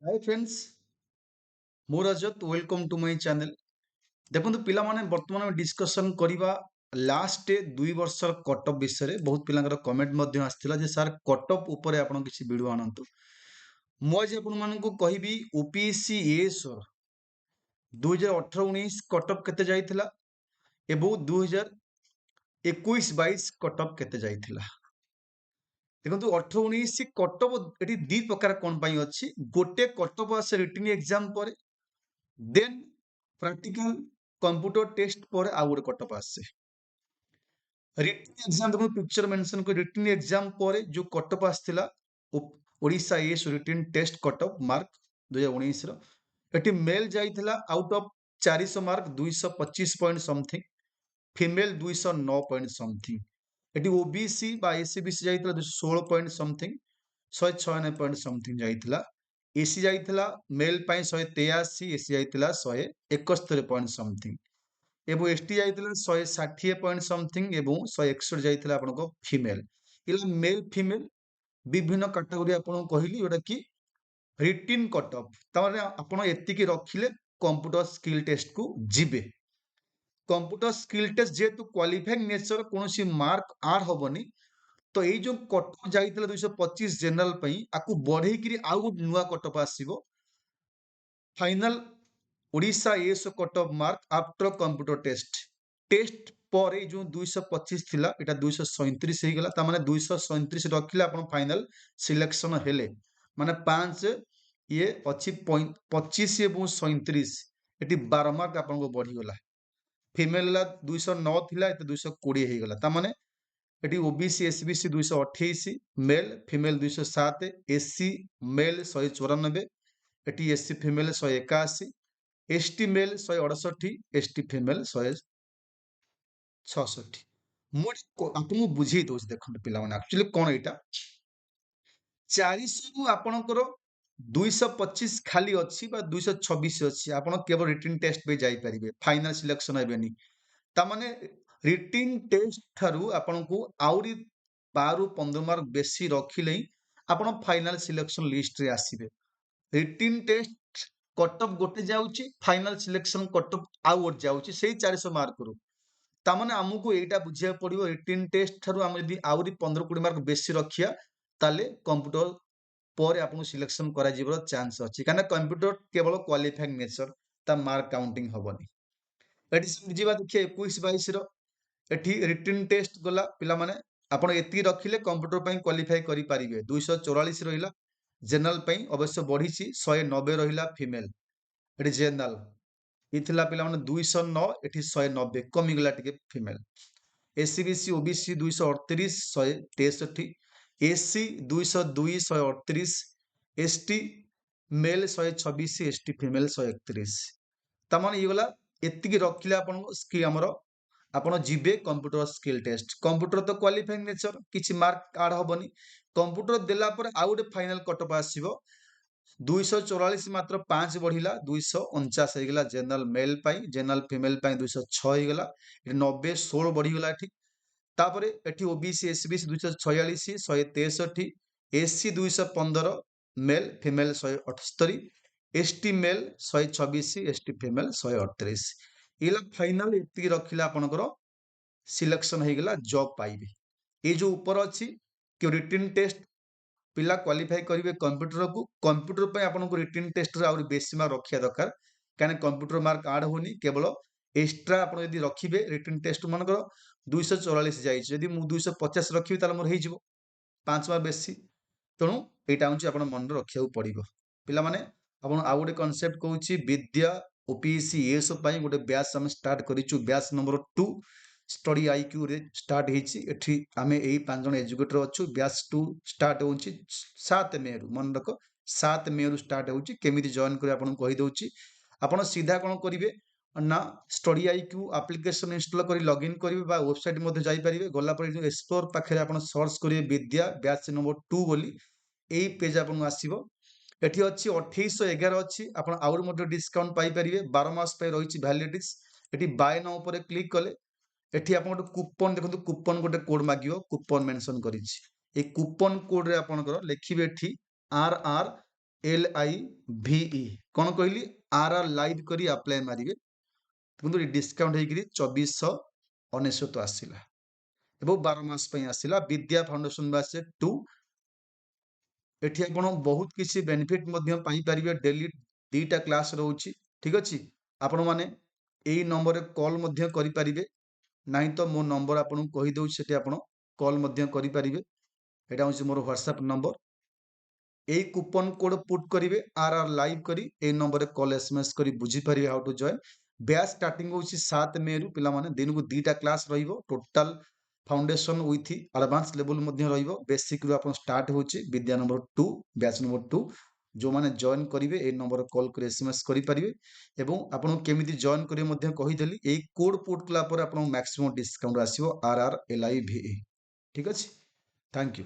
Hi friends, मु रजत welcome to my channel. देखो पिला माने वर्तमान में डिस्कशन करिबा लास्ट 2 वर्षर कटअप विषय रे बहुत पिलांकर कमेंट मध्य आस्थिला जे सर कटअप ऊपर आपण किसी वीडियो आनंतु। मु आज आपण मानकु कहिबी ओपीएससी एएस 2018-19 कटअप केते जाइथिला एवं 2021-22 कटअप केते जाइथिला। देखो 18-19 कटअप एटी दी प्रकार कोन पई अछि। गोटे कटअप आसे रिटन एग्जाम पर देन प्रैक्टिकल कंप्यूटर टेस्ट पर आउ गोटे कटअप आसे। रिटन एग्जाम देखो पिक्चर मेंशन को रिटन एग्जाम पर जो कटअप आस्थिला Odisha AS written test cutoff mark 2019 रो एटी मेल जाइथिला out of 400 mark 225 point something, female 209 point something. एटी ओबीसी बा एससीबीसी जाइथिला 216 पॉइंट समथिंग, 196 पॉइंट समथिंग जाइथिला। एसी जाइथिला मेल पाई 183, एसी जाइथिला 171 पॉइंट समथिंग एवं एसटी जाइथिला 160 पॉइंट समथिंग एवं 161 जाइथिला आपनको फीमेल। इला मेल फीमेल विभिन्न कैटेगरी आपन कहली जोटा कि रिटिन कटअप तमाने आपण एतिकी रखिले कंप्यूटर स्किल टेस्ट को जिबे। कंप्यूटर स्किल टेस्ट जेतु क्वालिफाइंग नेचर कोनोसी मार्क आड होबनी, तो ये जो कटअप जाइथिला 225 जनरल पई आकु बढ़े किरी आउ गोटे नुआ कटअप आसीबो final Odisha AS cutoff mark after computer test पर ये जो 225 थिला एटा 237 हे गला ता माने 237 रखिले आपण फाइनल सिलेक्शन हेले माने 5 ये अछि 25 एवं 37 एटी 12 मार्क आपण को बढ़ी गला। फीमेल ला 209 थिला एते 220 हे गला ता माने एटी OBC SBC 228, male female 207, SC male 194, एटी SC female 181, ST male 168, ST female 166। ମୁଁ ଆପଣଙ୍କୁ ବୁଝେଇ ଦଉଛି ଦେଖନ୍ତୁ ପିଲାମାନେ ଆକ୍ଚୁଆଲି କଣ ଏଇଟା 400 ରୁ ଆପଣଙ୍କର 225 ଖାଲି ଅଛି ବା 226 ଅଛି ଆପଣ କେବଳ ରିଟିନ ଟେଷ୍ଟ ପାଇଁ ଯାଇପାରିବେ ଫାଇନାଲ ସିଲେକ୍ସନ ହେବେନି। ତାମାନେ ରିଟିନ ଟେଷ୍ଟ ଠାରୁ ଆପଣଙ୍କୁ ଆହୁରି 12 ରୁ 15 ମାର୍କ ବେଶୀ ରଖିଲେ ହିଁ ଆପଣ ଫାଇନାଲ ସିଲେକ୍ସନ ଲିଷ୍ଟରେ ଆସିବେ। ରିଟିନ ଟେଷ୍ଟ କଟଅଫ ଗୋଟେ ଯାଉଛି, ଫାଇନାଲ ସିଲେକ୍ସନ କଟଅଫ ଆଉ ଗୋଟେ ଯାଉଛି ସେଇ 400 ମାର୍କରୁ। ତାମାନେ ଆମକୁ ଏଇଟା ବୁଝିବାକୁ ପଡିବ ରିଟିନ ଟେଷ୍ଟ ଠାରୁ ଆମେ ଯଦି ଆହୁରି 15-20 ମାର୍କ ବେଶୀ ରଖିବା ତାହେଲେ କମ୍ପ୍ୟୁଟର ପରେ ଆପଣଙ୍କୁ ସିଲେକ୍ସନ କରାଯିବାର ଚାନ୍ସ ଅଛି କାରଣ କମ୍ପ୍ୟୁଟର କେବଳ କ୍ୱାଲିଫାଇଂ ନେଚର ତା ମାର୍କ କାଉଣ୍ଟିଂ ହବନି। ଏଠି ଯିବା ଦେଖିବା 21-22 ର ଏଠି ରିଟିନ ଟେଷ୍ଟ ଗଲା ପିଲାମାନେ ଆପଣ ଏତିକି ରଖିଲେ କମ୍ପ୍ୟୁଟର ପାଇଁ କ୍ୱାଲିଫାଇ କରିପାରିବେ। 244 ରହିଲା ଜେନେରାଲ ପାଇଁ ଅବଶ୍ୟ ବଢିଛି 190 ରହିଲା ଫିମେଲ ଏଠି ଜେନେରାଲ इथिला पिला माने 209 एठी 190 कमिगला टिके female. SCBC OBC 238 163, SC 202 138, ST male 126, ST female 131। तमाने ये वाला एतिकी रखिले आपन स्किल हमरो आपण जिबे कंप्यूटर स्किल टेस्ट। कंप्यूटर तो क्वालिफाइंग नेचर किछि मार्क आड होबनी। कंप्यूटर देला पर आउट फाइनल कटअप आसीबो 244 मात्र 5 बढ़िला 249 ହେଇଗଲା ଜେନେରାଲ ମେଲ ପାଇଁ, ଜେନେରାଲ ଫିମେଲ ପାଇଁ 206 ହେଇଗଲା, ଏଠି 90 16 ବଢିଗଲା ଏଠି। ତାପରେ ଏଠି OBC SEBC 246 163, SC 215, male female 178, ST male 126, ST female 138। इला फाइनल एतिकी रखिला आपनकर सिलेक्शन ହେଇଗଲା जॉब पाइबे। ये जो ऊपर अछि कि रिटन टेस्ट पिला क्वालिफाई करेंगे कंप्यूटर को, कंप्यूटर पे आपको रिटन टेस्ट आउरी बेसी मार्क रखिया दरकार कहीं कंप्यूटर मार्क आड होनी केवल एक्स्ट्रा आप रखिए रिटन टेस्ट मानकर 244 जाइए जदि मुझे 250 रखी मोर हो 5 मार्क बेसी तेणु यहाँ हूँ आप मन रखा पड़ो पिला माने आप गोटे कनसेप्ट कहूँ विद्या ओपीएससी एएस गोटे बैच आम स्टार्ट करूँ बैच नंबर 2 स्टडी आईक्यू रे स्टार्ट होती आम यही 5 जन एजुकेटर अच्छु बैच 2 स्टार्ट हो 7 मे रु मन रख 7 मे रु स्टार्ट होची केमिति जॉइन करे आपन कहि दउची आपन सीधा कोन करिवे ना स्टडी आईक्यू एप्लीकेशन इंस्टॉल करी लॉगिन करिवे बा वेबसाइट मध्ये जाई परिवे गला पर एक्सप्लोर पाखरे आपन सर्च करिवे विद्या बैच नंबर 2 बोली एई पेज आपन आसीबो। एठी अछि 2811 अछि आपन आउर मध्ये डिस्काउंट पाई परिवे 12 मास पे रहिछि वैलिडिटीज। एठी बाय नाउ ऊपर क्लिक कले एठी आपन गोटे कूपन देखंतु कूपन गोटे कोड मागियो कूपन मेंशन करिछि ए कूपन कोड रे आपन लिखिबे एठी RR LIVE कौन कहली RR लाइव करी अप्लाई मारिबे देखो डिस्काउंट होगी 2499 आसला एवं 12 मास आसला विद्या फाउंडेशन बैच 2 एठी आपण बहुत किसी बेनिफिट पाइपर डेली 2टा क्लास रोचे ठीक अच्छे आपण मैंने यही नंबर रे कॉल करें नाई तो मो नंबर आपको कहीदे आप कॉल करें यहाँ हूँ मोर व्हाट्सएप नंबर यही कूपन कोड पुट करेंगे RR लाइव करी ए नंबर रे कॉल SMS करी बुझी पारे how to join batch starting होची 7 मे रु पिला माने दिन को 2टा क्लास रहिबो total foundation with advance level मध्य रहिबो बेसिक रु आपण स्टार्ट होची विद्या नंबर 2 बैच नंबर 2 जो माने जॉइन करिवे ए नंबर कॉल कर SMS करि परिवे एवं आपण केमिति जॉइन करिवे मध्य कहिदेली एई कोड पुट कला पर आपण मैक्सिमम डिस्काउंट आसीबो RR LIVE ठीक अछि थैंक यू।